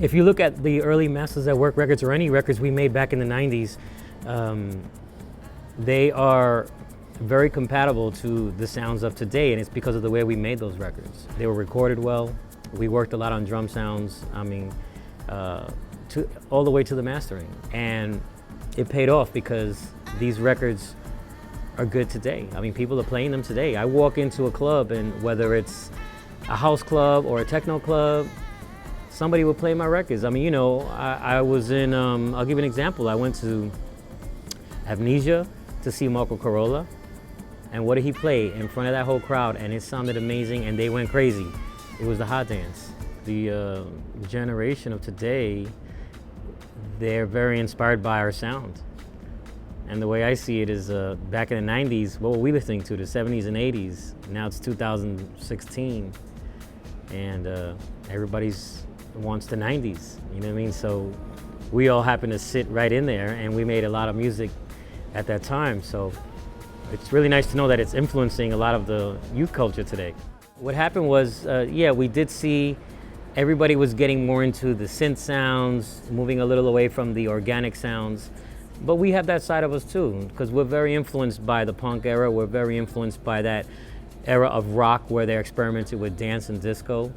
if you look at the early Masters at Work records or any records we made back in the 90s, they are very compatible to the sounds of today, and it's because of the way we made those records. They were recorded well. We worked a lot on drum sounds, I mean, all the way to the mastering. And it paid off because these records are good today. I mean, people are playing them today. I walk into a club, and whether it's a house club or a techno club, somebody will play my records. I mean, you know, I was in, I'll give you an example. I went to Amnesia to see Marco Carolla, and what did he play in front of that whole crowd? And it sounded amazing, and they went crazy. It was the hot dance. The generation of today, they're very inspired by our sound. And the way I see it is, back in the 90s, what were we listening to? The 70s and 80s. Now it's 2016, and everybody's wants the 90s, you know what I mean? So we all happen to sit right in there, and we made a lot of music at that time. So it's really nice to know that it's influencing a lot of the youth culture today. What happened was, yeah, we did see everybody was getting more into the synth sounds, moving a little away from the organic sounds. But we have that side of us too, because we're very influenced by the punk era. We're very influenced by that era of rock where they experimented with dance and disco.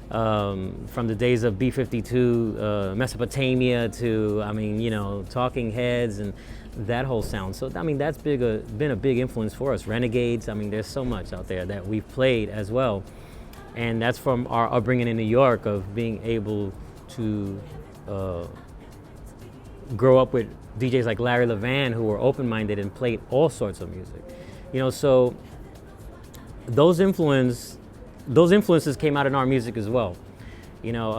From the days of B-52, Mesopotamia to, I mean, you know, Talking Heads and that whole sound. So, I mean, that's been a big influence for us. Renegades, I mean, there's so much out there that we've played as well. And that's from our upbringing in New York of being able to grow up with DJs like Larry Levan who were open-minded and played all sorts of music. You know, so those influences came out in our music as well. You know,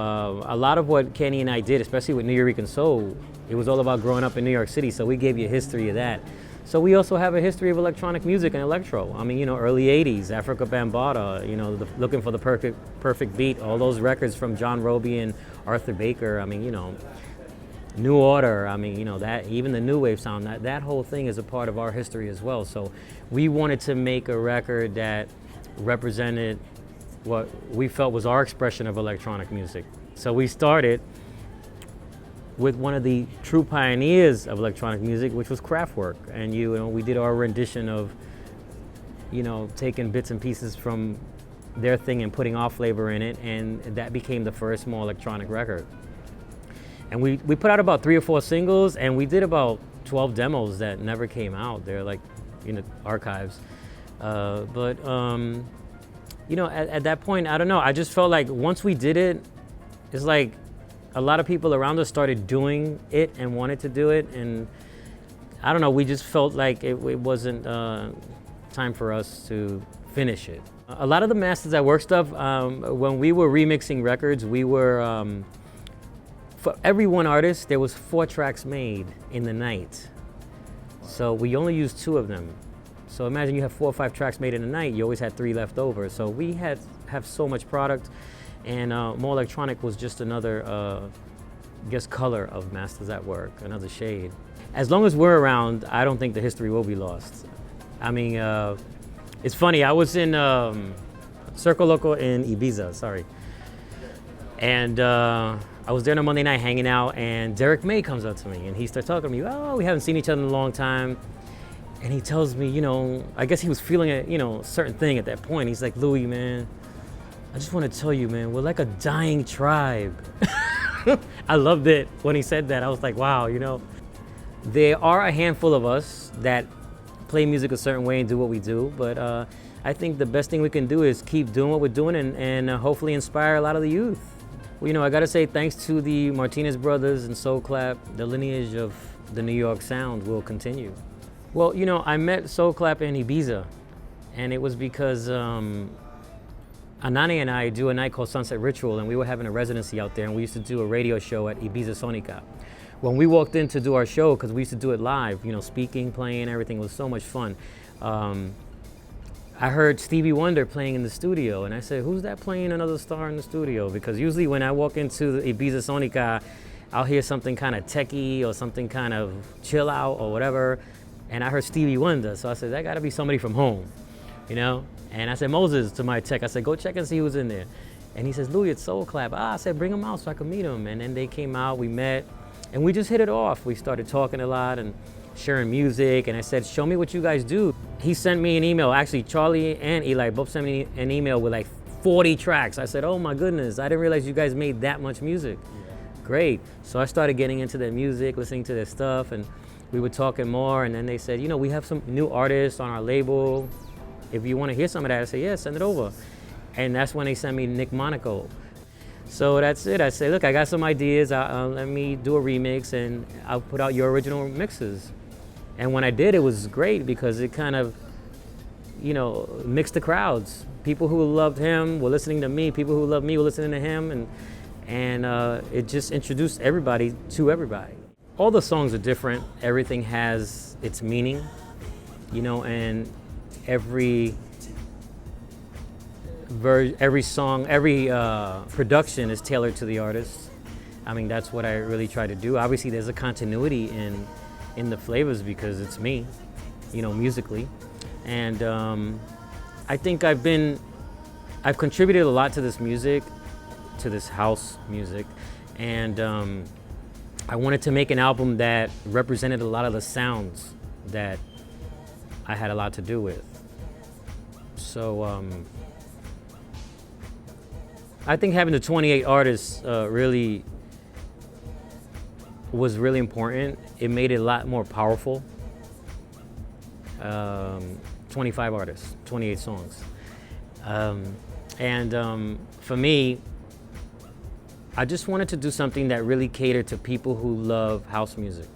a lot of what Kenny and I did, especially with New York Soul, it was all about growing up in New York City, so we gave you a history of that. So we also have a history of electronic music and electro. I mean, you know, early 80s, Africa Bambaataa, you know, Looking for the Perfect Beat, all those records from John Roby and Arthur Baker. I mean, you know, New Order, I mean, you know, that even the new wave sound, that whole thing is a part of our history as well. So we wanted to make a record that represented what we felt was our expression of electronic music. So we started with one of the true pioneers of electronic music, which was Kraftwerk. And you know, we did our rendition of, you know, taking bits and pieces from their thing and putting our flavor in it, and that became the first more electronic record. And we put out about 3 or 4 singles, and we did about 12 demos that never came out. They're like, you know, archives. You know, at that point, I don't know, I just felt like once we did it, it's like a lot of people around us started doing it and wanted to do it, and I don't know, we just felt like it wasn't time for us to finish it. A lot of the Masters at Work stuff, when we were remixing records, we were, for every one artist, there was 4 tracks made in the night. So we only used 2 of them. So imagine you have 4 or 5 tracks made in a night, you always had 3 left over. So we have so much product, and more electronic was just another, I guess, color of Masters at Work, another shade. As long as we're around, I don't think the history will be lost. I mean, it's funny, I was in Circo Loco in Ibiza, sorry. And I was there on a Monday night hanging out, and Derek May comes up to me and he starts talking to me, oh, we haven't seen each other in a long time. And he tells me, you know, I guess he was feeling a, you know, certain thing at that point. He's like, Louie, man, I just want to tell you, man, we're like a dying tribe. I loved it when he said that. I was like, wow, you know. There are a handful of us that play music a certain way and do what we do, but I think the best thing we can do is keep doing what we're doing and hopefully inspire a lot of the youth. Well, you know, I gotta say thanks to the Martinez brothers and SoulClap, the lineage of the New York sound will continue. Well, you know, I met SoulClap in Ibiza, and it was because Anani and I do a night called Sunset Ritual, and we were having a residency out there, and we used to do a radio show at Ibiza Sonica. When we walked in to do our show, because we used to do it live, you know, speaking, playing, everything was so much fun. I heard Stevie Wonder playing in the studio, and I said, who's that playing Another Star in the studio? Because usually when I walk into the Ibiza Sonica, I'll hear something kind of techie or something kind of chill out or whatever. And I heard Stevie Wonder, so I said, that gotta be somebody from home, you know? And I said, Moses, to my tech, I said, go check and see who's in there. And he says, Louie, it's SoulClap. I said, bring him out so I could meet him. And then they came out, we met, and we just hit it off. We started talking a lot and sharing music, and I said, show me what you guys do. He sent me an email. Actually, Charlie and Eli both sent me an email with like 40 tracks. I said, oh my goodness, I didn't realize you guys made that much music. Yeah. Great. So I started getting into their music, listening to their stuff, and we were talking more, and then they said, you know, we have some new artists on our label. If you want to hear some of that, I said, yeah, send it over. And that's when they sent me Nick Monaco. So that's it. I said, look, I got some ideas. Let me do a remix, and I'll put out your original mixes. And when I did, it was great because it kind of, you know, mixed the crowds. People who loved him were listening to me. People who loved me were listening to him. And it just introduced everybody to everybody. All the songs are different. Everything has its meaning, you know, and every song, every production is tailored to the artist. I mean, that's what I really try to do. Obviously, there's a continuity in the flavors because it's me, you know, musically. And I think I've contributed a lot to this music, to this house music. And I wanted to make an album that represented a lot of the sounds that I had a lot to do with. So I think having the 28 artists really was really important. It made it a lot more powerful. 25 artists, 28 songs. For me, I just wanted to do something that really catered to people who love house music.